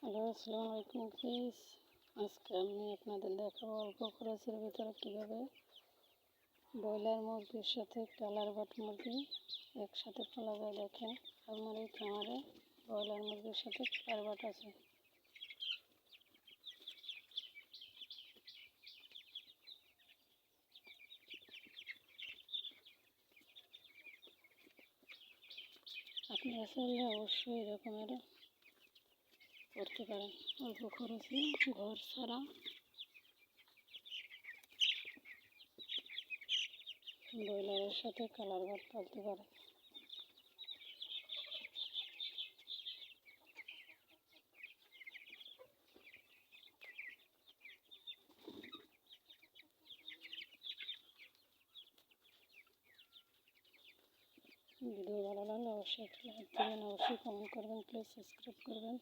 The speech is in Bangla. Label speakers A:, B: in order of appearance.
A: হ্যালো, আসসালামু আলাইকুম প্লিজ। আজকে আমি আপনাদের দেখাবো অল্প খরচের ভিতরে কীভাবে ব্রয়লার মুরগির সাথে কালার বাট মুরগি একসাথে পালা যায়। দেখেন, আমার এই খামারে ব্রয়লার মুরগির সাথে কালার বাট আছে। আপনারা চাইলে অবশ্যই এরকমের করতে পারেন, অল্প খরচে ঘর ছাড়া ব্রয়লারের সাথে কালার বাট পালতে পারেন। ভিডিও ভালো লাগলে অবশ্যই একটা লাইক দেবেন, অবশ্যই কমেন্ট করবেন, প্লিজ সাবস্ক্রাইব করবেন।